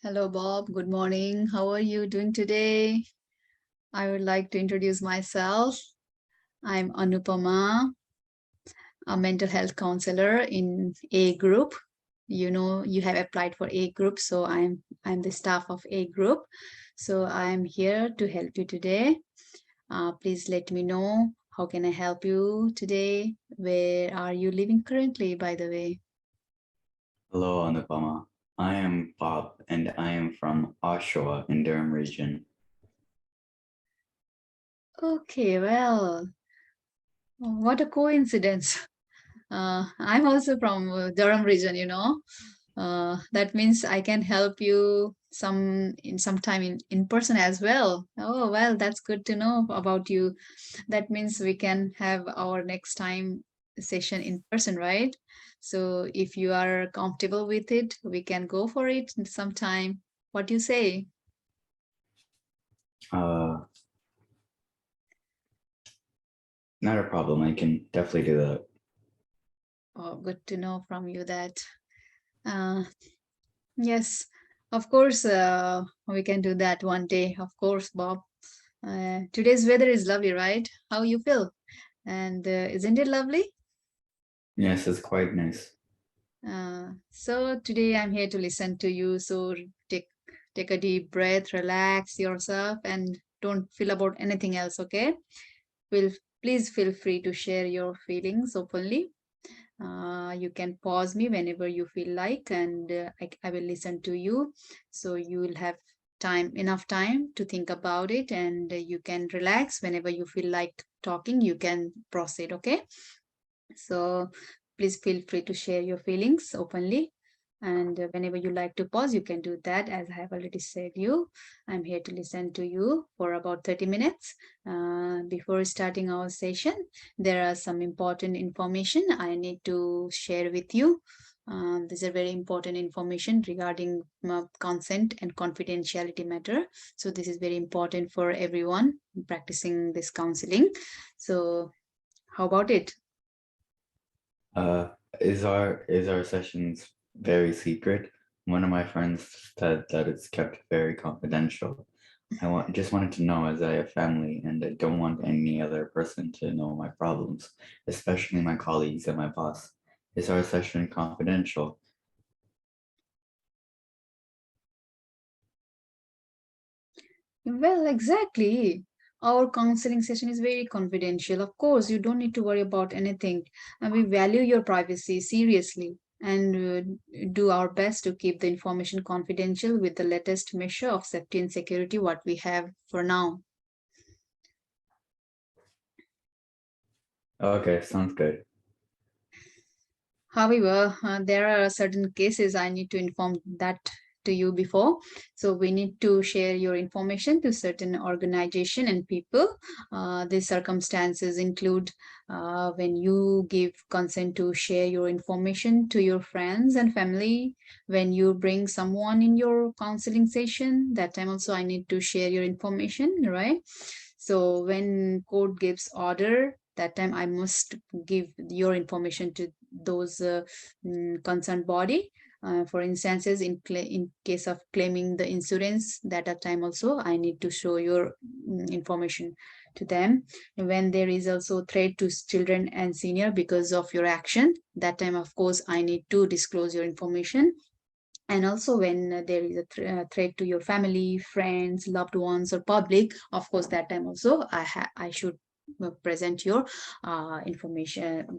Hello, Bob. Good morning. How are you doing today? I would like to introduce myself. I'm Anupama, a mental health counselor in A group. You know, you have applied for A group, so I'm the staff of A group. So I'm here to help you today. Please let me know how can I help you today? Where are you living currently, by the way? Hello, Anupama. I am Bob, and I am from Oshawa in Durham region. Okay, well, what a coincidence. I'm also from Durham region, that means I can help you some time in person as well. Oh, well, that's good to know about you. That means we can have our next time session in person, right? So if you are comfortable with it, we can go for it sometime. What do you say? Uh, Not a problem. I can definitely do that. Oh, good to know from you that. Uh, yes, of course, we can do that one day. Of course, Bob. Today's weather is lovely, right? How you feel? And isn't it lovely? Yes, it's quite nice. So today I'm here to listen to you. So take a deep breath, relax yourself, and don't feel about anything else. Okay? Will Please feel free to share your feelings openly. You can pause me whenever you feel like, and I will listen to you. So you will have enough time to think about it, and you can relax whenever you feel like talking. You can proceed. Okay. So please feel free to share your feelings openly. And whenever you like to pause, you can do that. As I have already said you, I'm here to listen to you for about 30 minutes. Before starting our session, there are some important information I need to share with you. These are very important information regarding consent and confidentiality matter. So this is very important for everyone practicing this counseling. So how about it? Uh, is our sessions very secret? One of my friends said that it's kept very confidential. Just wanted to know, as I have family and I don't want any other person to know my problems, especially my colleagues and my boss. Is our session confidential? Well, exactly. Our counseling session is very confidential. Of course, you don't need to worry about anything. And we value your privacy seriously and do our best to keep the information confidential with the latest measure of safety and security what we have for now. Okay, sounds good. However, there are certain cases I need to inform that to you before. So we need to share your information to certain organization and people. These circumstances include when you give consent to share your information to your friends and family, when you bring someone in your counseling session, that time also I need to share your information, right? So when court gives order, that time I must give your information to those concerned body. For instances, in case of claiming the insurance, that at time also I need to show your information to them. When there is also threat to children and senior because of your action, that time of course I need to disclose your information. And also when there is a threat to your family, friends, loved ones, or public, of course that time also I should present your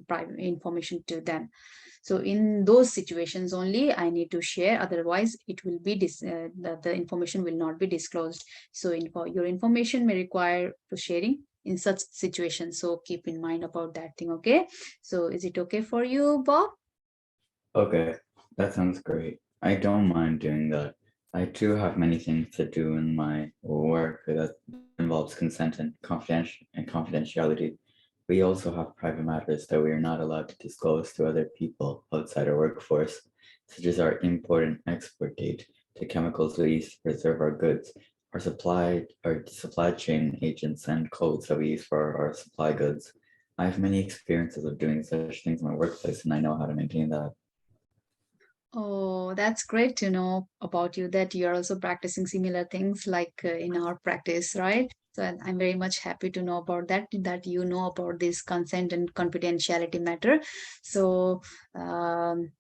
private information to them. So in those situations only I need to share, otherwise it will be the information will not be disclosed. So your information may require to sharing in such situations, so keep in mind about that thing. Okay, so is it okay for you, Bob? Okay, that sounds great. I don't mind doing that. I too have many things to do in my work that involves consent and confidentiality. We also have private matters that we are not allowed to disclose to other people outside our workforce, such as our import and export date, the chemicals we use to preserve our goods, our supply chain agents and codes that we use for our supply goods. I have many experiences of doing such things in my workplace, and I know how to maintain that. Oh, that's great to know about you that you're also practicing similar things like in our practice, right? So I'm very much happy to know about that, that you know about this consent and confidentiality matter. So um,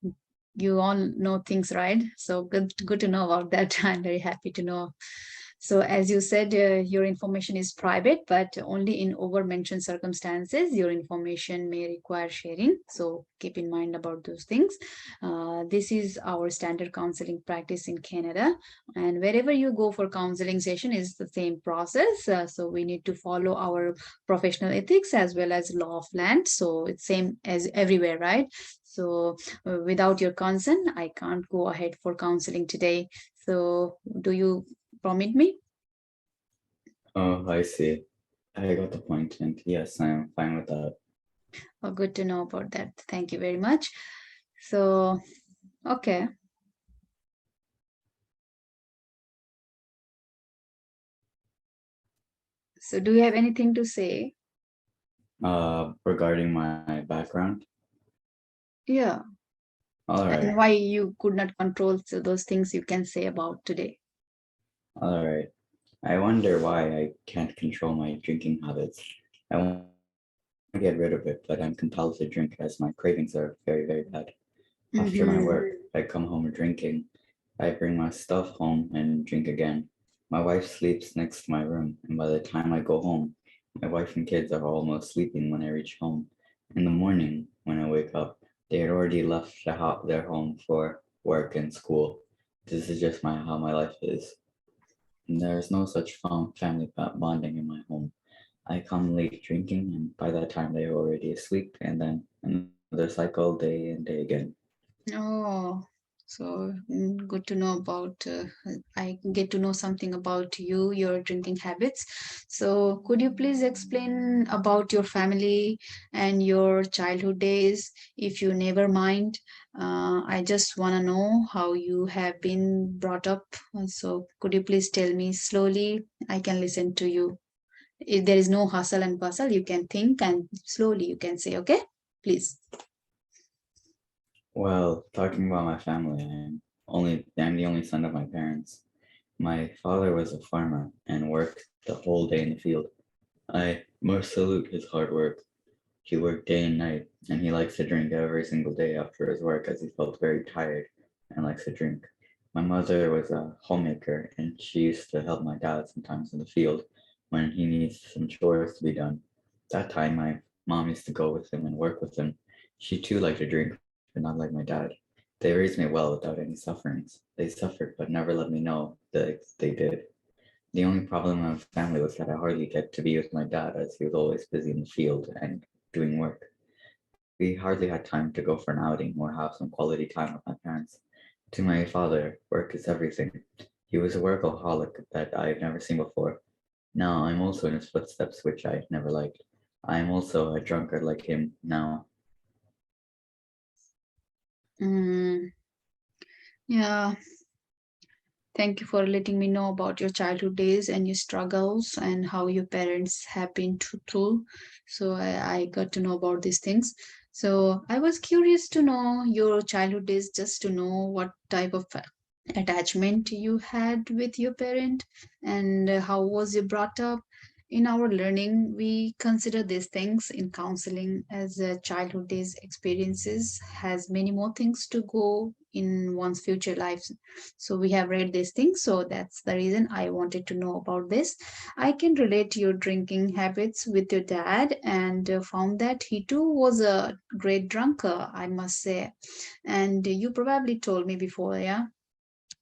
you all know things, right? So good to know about that. I'm very happy to know. So as you said, your information is private, but only in over-mentioned circumstances, your information may require sharing. So keep in mind about those things. This is our standard counseling practice in Canada, and wherever you go for counseling session is the same process. So we need to follow our professional ethics as well as law of land. So it's same as everywhere, right? So without your consent, I can't go ahead for counseling today. So do you permit me? Oh, I see. I got the point, and yes, I'm fine with that. Oh, good to know about that. Thank you very much. So, okay. So, do you have anything to say? Regarding my background, Yeah. all And right, why you could not control those things you can say about today? all right. I wonder why I can't control my drinking habits. I want to get rid of it, but I'm compelled to drink as my cravings are very, very bad. After my Mm-hmm. work, I come home drinking. I bring my stuff home and drink again. My wife sleeps next to my room, and by the time I go home, my wife and kids are almost sleeping when I reach home. In the morning, when I wake up, they had already left their home for work and school. This is just how my life is. And there's no such family bonding in my home. I come late drinking, and by that time they're already asleep, and then another cycle day and day again. Oh, so good to know about. I get to know something about you, your drinking habits. So, could you please explain about your family and your childhood days, if you never mind? I just want to know how you have been brought up. So, could you please tell me slowly? I can listen to you. If there is no hustle and bustle, you can think and slowly you can say, okay? Please. Well, talking about my family, I'm the only son of my parents. My father was a farmer and worked the whole day in the field. I must salute his hard work. He worked day and night, and he likes to drink every single day after his work as he felt very tired and likes to drink. My mother was a homemaker, and she used to help my dad sometimes in the field when he needs some chores to be done. That time, my mom used to go with him and work with him. She too liked to drink, but not like my dad. They raised me well without any sufferings. They suffered, but never let me know that they did. The only problem in my family was that I hardly get to be with my dad as he was always busy in the field and doing work. We hardly had time to go for an outing or have some quality time with my parents. To my father, work is everything. He was a workaholic that I've never seen before. Now I'm also in his footsteps, which I never liked. I am also a drunkard like him now. Mm, yeah. Thank you for letting me know about your childhood days and your struggles and how your parents have been through. So I got to know about these things. So I was curious to know your childhood days just to know what type of attachment you had with your parent and how was you brought up. In our learning, we consider these things in counseling as childhood days experiences has many more things to go in one's future life. So we have read these things, so that's the reason I wanted to know about this. I can relate to your drinking habits with your dad and found that he too was a great drunker, I must say. And you probably told me before, yeah.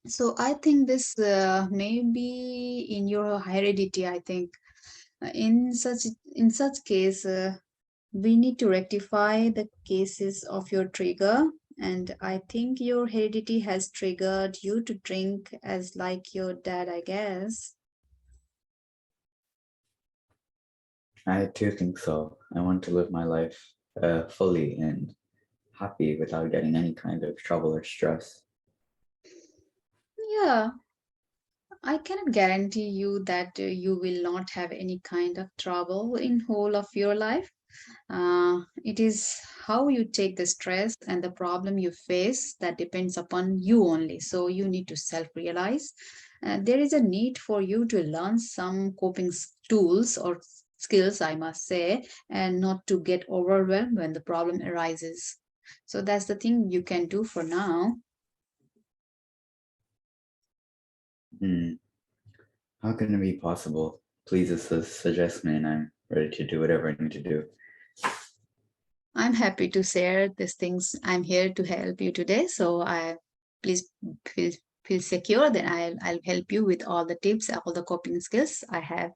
So I think this may be in your heredity, I think. In such case, we need to rectify the cases of your trigger, and I think your heredity has triggered you to drink as like your dad, I guess. I too think so. I want to live my life fully and happy without getting any kind of trouble or stress. Yeah, I cannot guarantee you that you will not have any kind of trouble in whole of your life. It is how you take the stress and the problem you face that depends upon you only. So you need to self realize. There is a need for you to learn some coping tools or skills, I must say, and not to get overwhelmed when the problem arises. So that's the thing you can do for now. Hmm. How can it be possible? Please suggest me, and I'm ready to do whatever I need to do. I'm happy to share these things. I'm here to help you today. So I please feel feel secure. Then I'll help you with all the tips, all the coping skills I have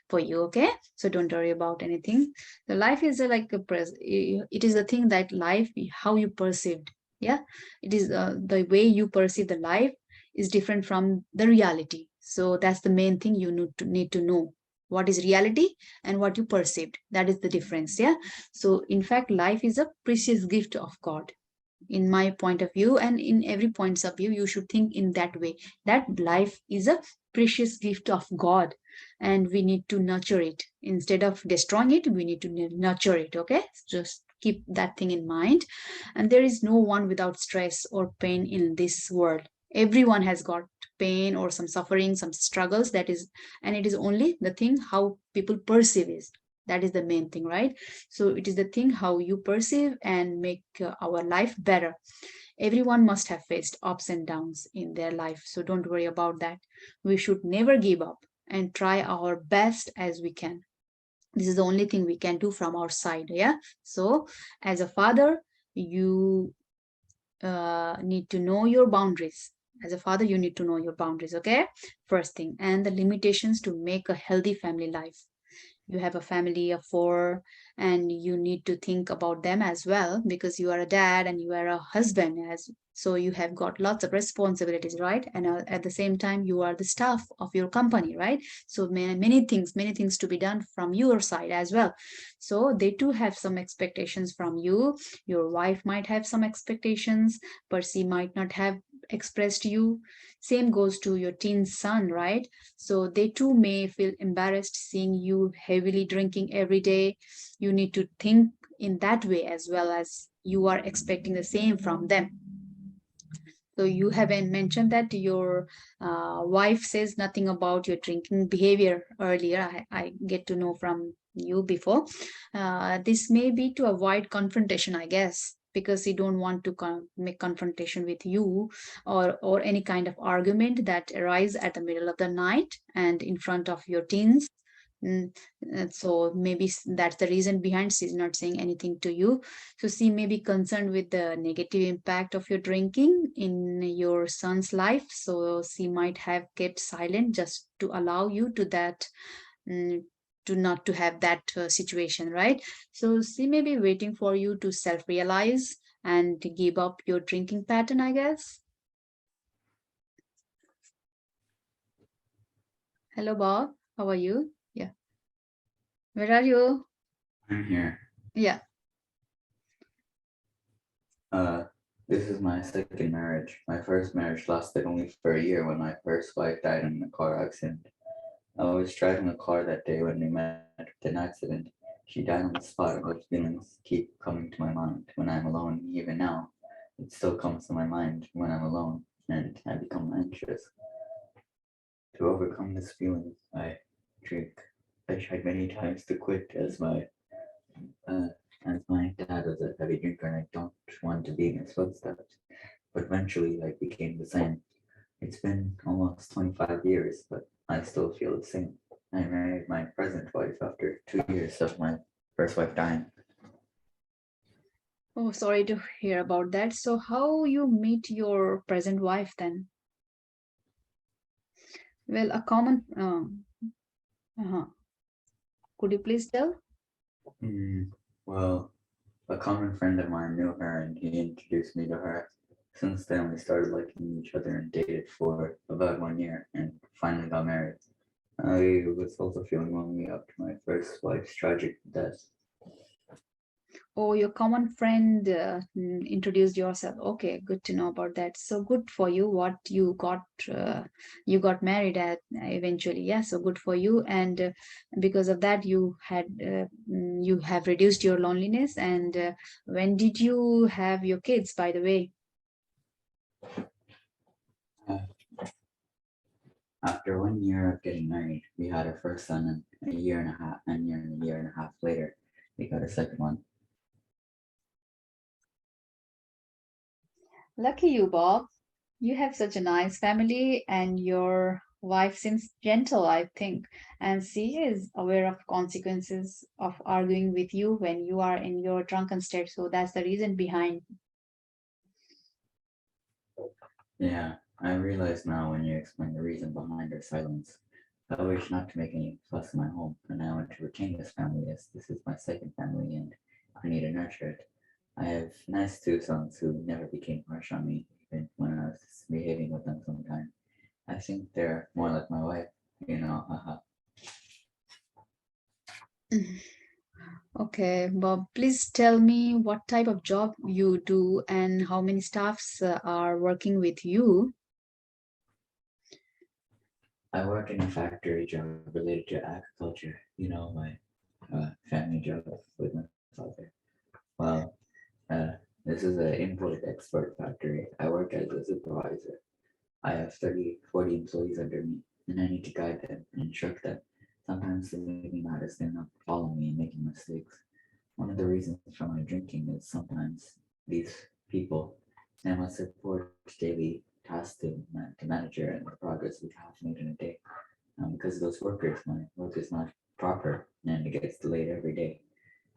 for you. Okay. So don't worry about anything. The life is like a it is the thing that life how you perceived. Yeah. It is the way you perceive the life is different from the reality. So that's the main thing you need to know. What is reality and what you perceived. That is the difference. Yeah. So, in fact, life is a precious gift of God. In my point of view, and in every points of view, you should think in that way that life is a precious gift of God, and we need to nurture it instead of destroying it. We need to nurture it. Okay, just keep that thing in mind. And there is no one without stress or pain in this world. Everyone has got pain or some suffering, some struggles. That is, and it is only the thing how people perceive is. That is the main thing, right? So it is the thing how you perceive and make our life better. Everyone must have faced ups and downs in their life, so don't worry about that. We should never give up and try our best as we can. This is the only thing we can do from our side. Yeah. So as a father, you need to know your boundaries. As a father, you need to know your boundaries. Okay, first thing, and the limitations to make a healthy family life. You have a family of four, and you need to think about them as well, because you are a dad and you are a husband, as so you have got lots of responsibilities, right? And at the same time you are the staff of your company, right? So many things to be done from your side as well. So they too have some expectations from you. Your wife might have some expectations, but she might not have expressed you. Same goes to your teen son, right? So they too may feel embarrassed seeing you heavily drinking every day. You need to think in that way as well, as you are expecting the same from them. So you haven't mentioned that your wife says nothing about your drinking behavior earlier. I get to know from you before. This may be to avoid confrontation, I guess, because you don't want to make confrontation with you, or any kind of argument that arise at the middle of the night and in front of your teens. Mm, so maybe that's the reason behind she's not saying anything to you. So she may be concerned with the negative impact of your drinking in your son's life. So she might have kept silent just to allow you to that, mm, to not to have that situation, right? So she may be waiting for you to self-realize and give up your drinking pattern, I guess. Hello, Bob. How are you? Yeah. Where are you? I'm here. Yeah. Uh, this is my second marriage. My first marriage lasted only for a year when my first wife died in a car accident. I was driving a car that day when we met with an accident. She died on the spot, and those feelings keep coming to my mind when I'm alone. Even now, it still comes to my mind when I'm alone, and I become anxious. To overcome this feeling, I drink. I tried many times to quit, uh, as my dad was a heavy drinker, and I don't want to be in his footsteps. But eventually, I became the same. It's been almost 25 years, but I still feel the same. I married my present wife after 2 years of my first wife dying. Oh, sorry to hear about that. So how you meet your present wife then? Well, a common, uh-huh. Could you please tell? Mm, well, a common friend of mine knew her and he introduced me to her. Since then, we started liking each other and dated for about 1 year and finally got married. I was also feeling lonely after my first wife's tragic death. Oh, your common friend introduced yourself. Okay, good to know about that. So good for you. What you got married at eventually. Yeah, so good for you. And because of that, you have reduced your loneliness. And when did you have your kids, by the way? Uh, After 1 year of getting married, we had our first son, and a year and a half, and a year and a half later, we got a second one. Lucky you, Bob. You have such a nice family, and your wife seems gentle, I think. And she is aware of consequences of arguing with you when you are in your drunken state. So that's the reason behind. Yeah, I realize now when you explain the reason behind her silence. I wish not to make any fuss in my home, and I want to retain this family as this is my second family and I need to nurture it. I have nice two sons who never became harsh on me, even when I was behaving with them sometimes. I think they're more like my wife, haha. Okay, Bob, please tell me what type of job you do and how many staffs are working with you. I work in a factory job related to agriculture, my family job with my father. Well, uh, this is an import-export factory. I work as a supervisor. I have 30, 40 employees under me, and I need to guide them and instruct them. Sometimes they make me mad as they're not following me and making mistakes. One of the reasons for my drinking is sometimes these people and I must report daily tasks to manager and the progress we have made in a day. Because of those workers, my work is not proper and it gets delayed every day.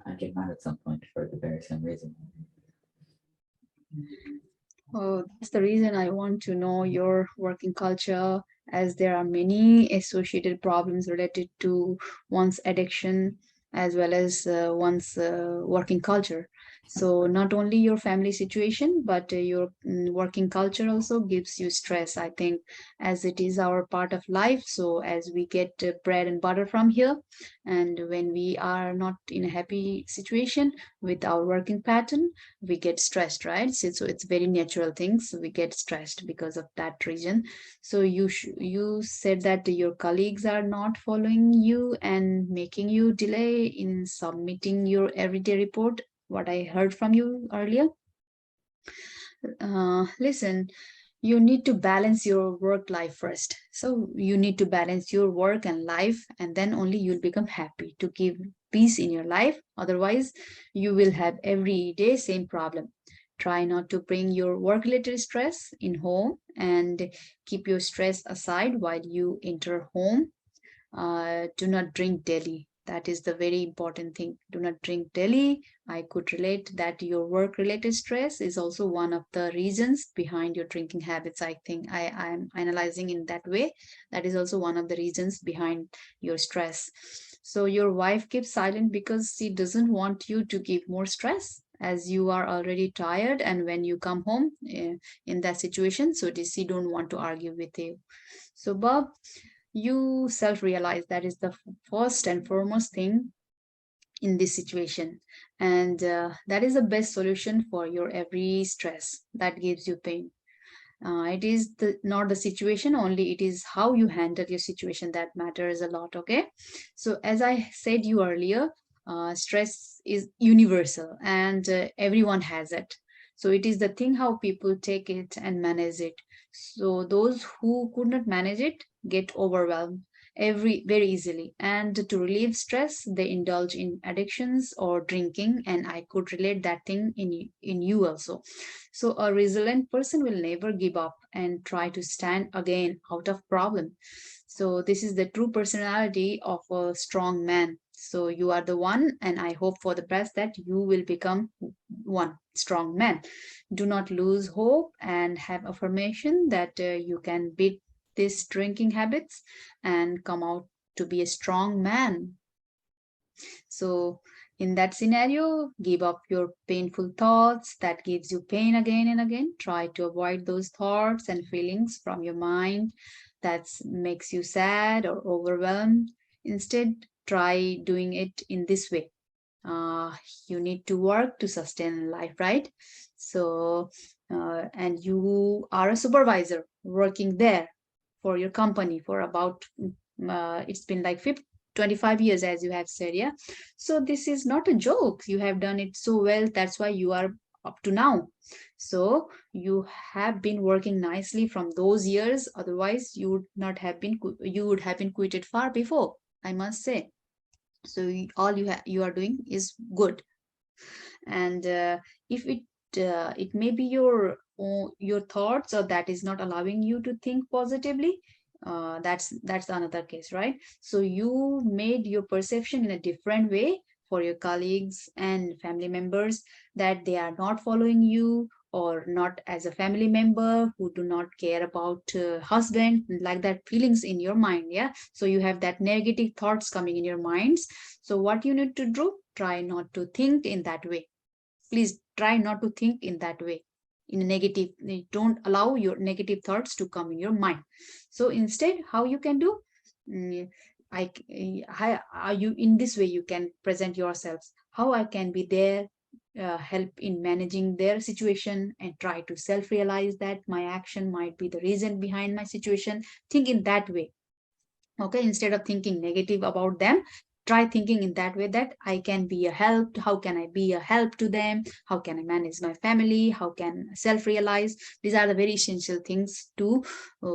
I get mad at some point for the very same reason. Oh, that's the reason I want to know your working culture, as there are many associated problems related to one's addiction as well as one's working culture. So, not only your family situation, but your working culture also gives you stress, I think, as it is our part of life. So, as we get bread and butter from here, and when we are not in a happy situation with our working pattern, we get stressed, right? So it's very natural things, we get stressed because of that reason. So you said that your colleagues are not following you and making you delay in submitting your everyday report, what I heard from you earlier. Listen, you need to balance your work life first. So you need to balance your work and life, and then only you'll become happy to give peace in your life. Otherwise, you will have every day same problem. Try not to bring your work related stress in home, and keep your stress aside while you enter home. Do not drink daily. That is the very important thing. Do not drink daily. I could relate that your work related stress is also one of the reasons behind your drinking habits. I think I'm analyzing in that way. That is also one of the reasons behind your stress. So your wife keeps silent because she doesn't want you to give more stress, as you are already tired, and when you come home in that situation, so she don't want to argue with you. So Bob, you self realize that is the first and foremost thing in this situation, and that is the best solution for your every stress that gives you pain. It is not the situation only, it is how you handle your situation that matters a lot. Okay, so as I said you earlier, stress is universal, and everyone has it. So it is the thing how people take it and manage it. So those who could not manage it get overwhelmed very easily, and to relieve stress they indulge in addictions or drinking, and I could relate that thing in you also. So a resilient person will never give up and try to stand again out of problem. So this is the true personality of a strong man. So you are the one, and I hope for the best that you will become one strong man. Do not lose hope and have affirmation that you can beat these drinking habits and come out to be a strong man. So in that scenario, give up your painful thoughts that gives you pain again and again. Try to avoid those thoughts and feelings from your mind that makes you sad or overwhelmed. Instead, try doing it in this way. uh, you need to work to sustain life, right? So and you are a supervisor working there for your company for about it's been like 25 years, as you have said, yeah. So this is not a joke. You have done it so well, that's why you are up to now. So you have been working nicely from those years, otherwise you would not have been you would have been quitted far before, I must say. So all you are doing is good. And if it may be your thoughts or that is not allowing you to think positively, that's another case, right? So you made your perception in a different way for your colleagues and family members, that they are not following you or not as a family member, who do not care about husband, like that feelings in your mind, yeah. So you have that negative thoughts coming in your minds. So what you need to do, try not to think in that way. Please try not to think in that way, in a negative. Don't allow your negative thoughts to come in your mind. So instead, how you can do, mm, how are you, in this way you can present yourselves, how I can be there, help in managing their situation, and try to self realize that my action might be the reason behind my situation. Think in that way. Okay, instead of thinking negative about them, try thinking in that way, that I can be a help. How can I be a help to them? How can I manage my family? How can self realize? These are the very essential things to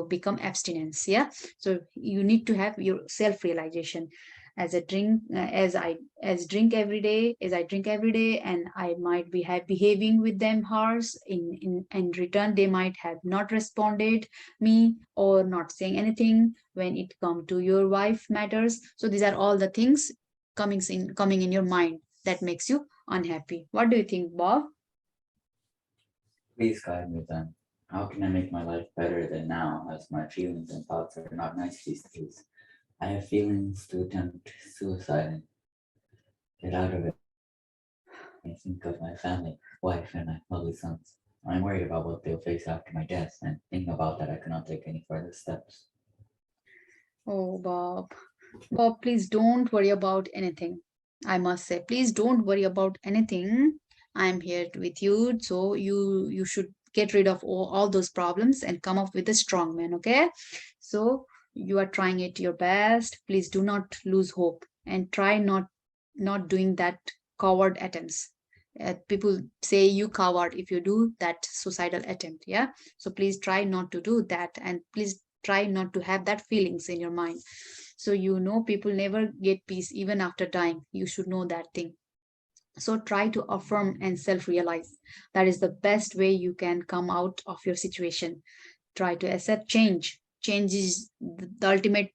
become abstinence, yeah. So you need to have your self realization. As a drink as drink every day, as I drink every day, and I might be behaving with them harsh, in return they might have not responded me or not saying anything when it come to your wife matters. So these are all the things coming in your mind that makes you unhappy. What do you think, Bob? Please guide me then. How can I make my life better than now, as my feelings and thoughts are not nice these days? I have feelings to attempt suicide and get out of it. I think of my family, wife, and my lovely sons. I'm worried about what they'll face after my death, and thinking about that, I cannot take any further steps. Oh, Bob. Bob, please don't worry about anything. I must say, please don't worry about anything. I'm here with you. So you should get rid of all those problems and come up with a strong man, okay? So you are trying it your best. Please do not lose hope and try not doing that coward attempts. People say you coward if you do that suicidal attempt, yeah. So please try not to do that, and please try not to have that feelings in your mind. So you know people never get peace even after dying. You should know that thing. So try to affirm and self realize. That is the best way you can come out of your situation. Try to accept change. Change is the ultimate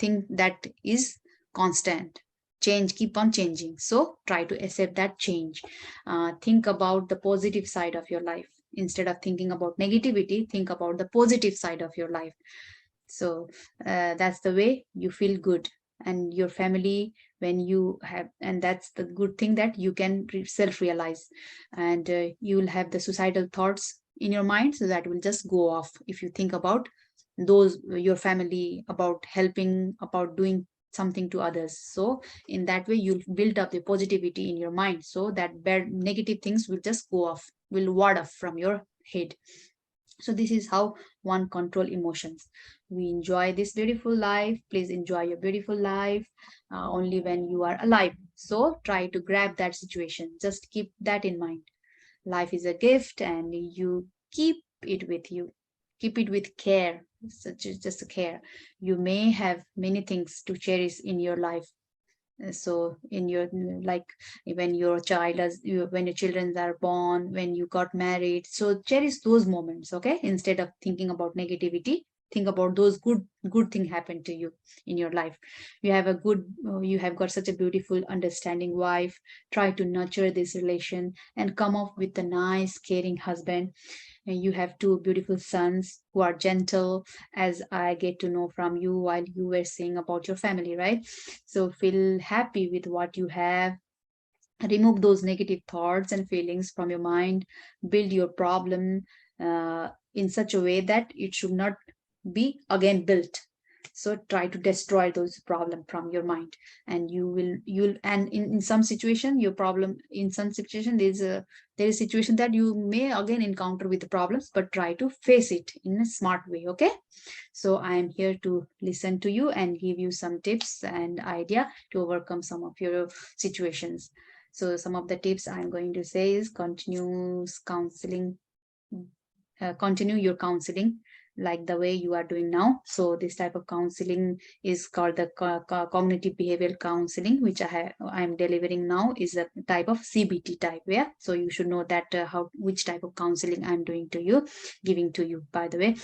thing that is constant. Change keep on changing, so try to accept that change. Think about the positive side of your life. Instead of thinking about negativity, think about the positive side of your life. So that's the way you feel good, and your family, when you have, and that's the good thing, that you can self realize, and you will have the suicidal thoughts in your mind, so that will just go off if you think about those, your family, about helping, about doing something to others. So in that way you'll build up the positivity in your mind, so that bad negative things will just go off, will ward off from your head. So this is how one control emotions. We enjoy this beautiful life. Please enjoy your beautiful life only when you are alive. So try to grab that situation. Just keep that in mind. Life is a gift, and you keep it with you. Keep it with care. Such just a care. You may have many things to cherish in your life. So in your, like, when your child is when your children are born, when you got married, so cherish those moments, okay? Instead of thinking about negativity, think about those good thing happened to you in your life. You have a good you have got such a beautiful understanding wife. Try to nurture this relation and come up with a nice caring husband. And you have two beautiful sons who are gentle, as I get to know from you while you were saying about your family, right? So feel happy with what you have. Remove those negative thoughts and feelings from your mind. Build your problem in such a way that it should not be again built. So try to destroy those problem from your mind, and you'll and in some situation your problem in some situation there is situation that you may again encounter with the problems, but try to face it in a smart way. Okay, so I am here to listen to you and give you some tips and idea to overcome some of your situations. So some of the tips I'm going to say is continue your counseling like the way you are doing now. So this type of counseling is called the cognitive behavioral counseling, which I'm delivering now is a type of CBT type. Yeah, so you should know that how which type of counseling I'm doing to you, giving to you, by the way.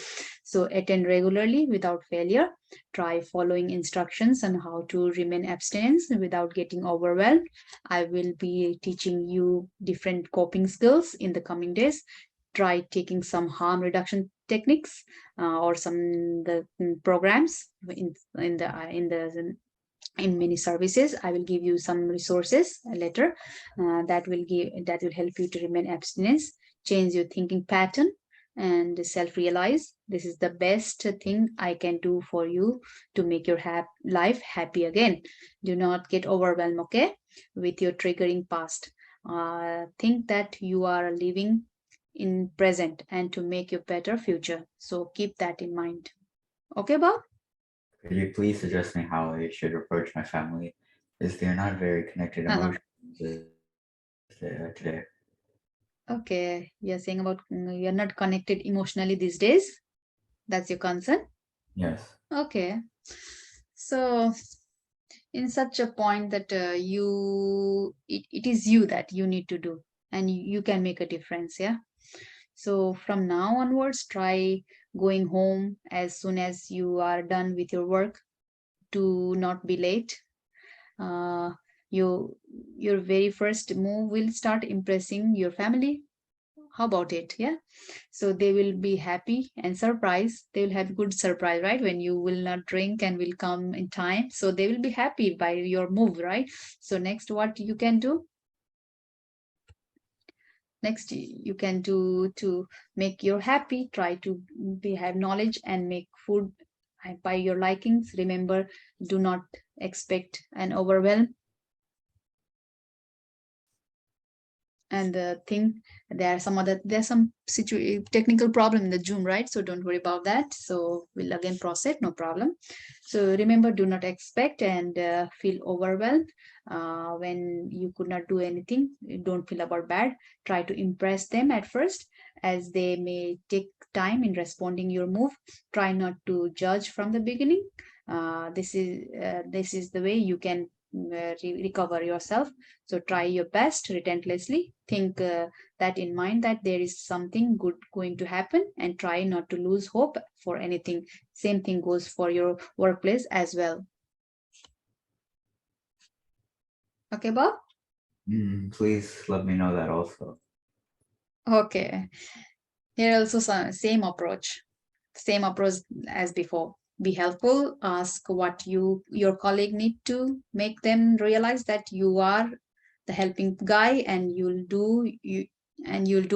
So attend regularly without failure. Try following instructions on how to remain abstinent without getting overwhelmed. I will be teaching you different coping skills in the coming days. Try taking some harm reduction techniques or some the programs in many services. I will give you some resources later that will help you to remain abstinence, change your thinking pattern, and self-realize this is the best thing I can do for you to make your life happy again. Do not get overwhelmed, okay, with your triggering past. Think that you are living in present and to make your better future. So keep that in mind. Okay, Bob? Could you please suggest me how I should approach my family, as they're not very connected Uh-huh. emotionally today? Okay, you're saying about you're not connected emotionally these days. That's your concern. Yes. Okay, so in such a point that it is you that you need to do, and you can make a difference. Yeah. So from now onwards, try going home as soon as you are done with your work to not be late. uh, you your very first move will start impressing your family. How about it? Yeah, so they will be happy and surprised. They will have good surprise, right, when you will not drink and will come in time, so they will be happy by your move, right? So next, what you can do next, you can do to make you happy, try to be have knowledge and make food by your likings. Remember, do not expect an overwhelm. And the thing, there's some technical problem in the Zoom, right? So don't worry about that. So we'll again proceed, no problem. So remember, do not expect and feel overwhelmed when you could not do anything. Don't feel about bad. Try to impress them at first, as they may take time in responding your move. Try not to judge from the beginning. This is the way you can recover yourself. So try your best relentlessly. Think that in mind, that there is something good going to happen, and try not to lose hope for anything. Same thing goes for your workplace as well. Okay, Bob? Please let me know that also. Okay. Here also same approach as before. Be helpful. Ask what your colleague need to make them realize that you are the helping guy, and you'll do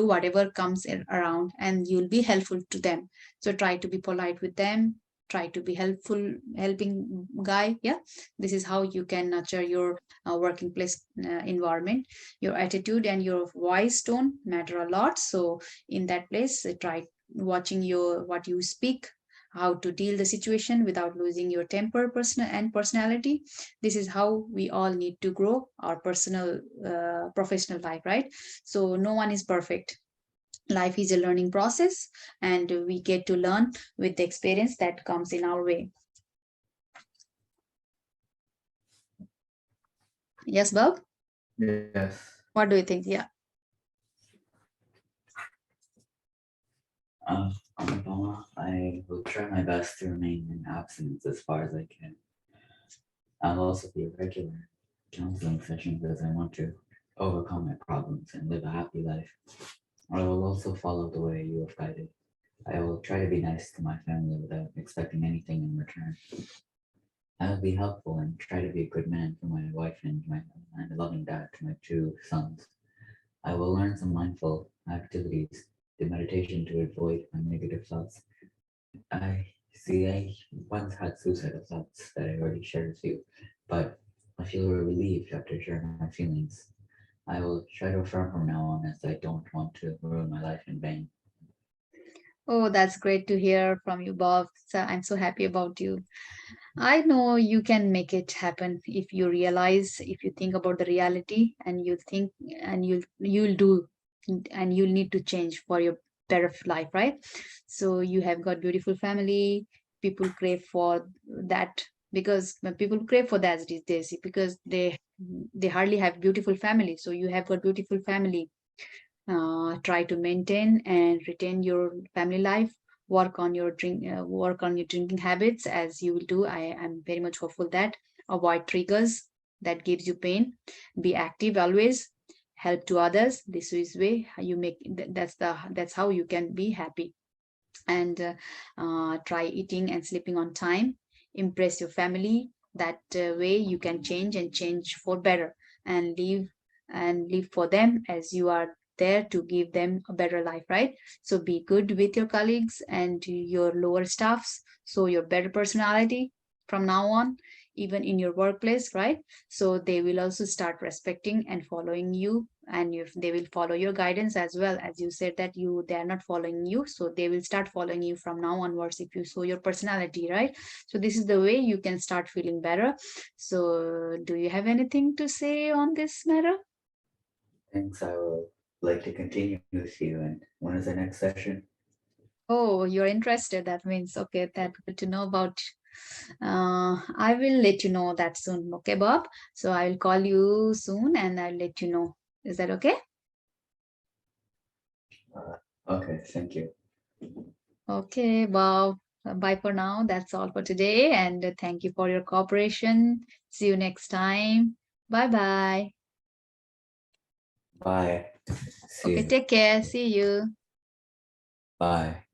whatever comes around, and you'll be helpful to them. So try to be polite with them. Try to be helping guy. Yeah, this is how you can nurture your working place environment. Your attitude and your voice tone matter a lot. So in that place, try watching your what you speak, how to deal the situation without losing your temper and personality. This is how we all need to grow our personal professional life, right? So no one is perfect. Life is a learning process, and we get to learn with the experience that comes in our way. Yes, Bob? Yes. What do you think? Yeah. I will try my best to remain in abstinence as far as I can. I'll also be a regular counseling sessions as I want to overcome my problems and live a happy life. I will also follow the way you have guided. I will try to be nice to my family without expecting anything in return. I will be helpful and try to be a good man for my wife and a loving dad to my two sons. I will learn some mindful activities, do meditation to avoid my negative thoughts. I See, I once had suicidal thoughts that I already shared with you, but I feel relieved after sharing my feelings. I will try to affirm from now on as I don't want to ruin my life in vain. Oh, that's great to hear from you, Bob. So I'm so happy about you. I know you can make it happen if you realize, if you think about the reality and you think and you'll do and you'll need to change for your better life, right? So you have got beautiful family. People crave for that because people crave for that these days because they hardly have beautiful family. So you have got beautiful family. Try to maintain and retain your family life. Work on your drinking habits as you will do. I am very much hopeful that avoid triggers that gives you pain. Be active always. Help to others. This is way you make. That's how you can be happy. And try eating and sleeping on time. Impress your family. That way you can change and change for better and live for them as you are there to give them a better life, right? So be good with your colleagues and your lower staffs, so your better personality from now on, even in your workplace, right? So they will also start respecting and following you, and they will follow your guidance as well. As you said that they are not following you, so they will start following you from now onwards if you show your personality, right? So this is the way you can start feeling better. So do you have anything to say on this matter? Thanks. I will like to continue with you. And when is the next session? Oh, you're interested. That means okay, that's good to know about. I will let you know that soon, okay, Bob? So I will call you soon and I'll let you know. Is that okay? Okay, thank you. Okay, Bob. Bye for now. That's all for today. And thank you for your cooperation. See you next time. Bye bye. Bye. See Okay, you. take care. See you. Bye.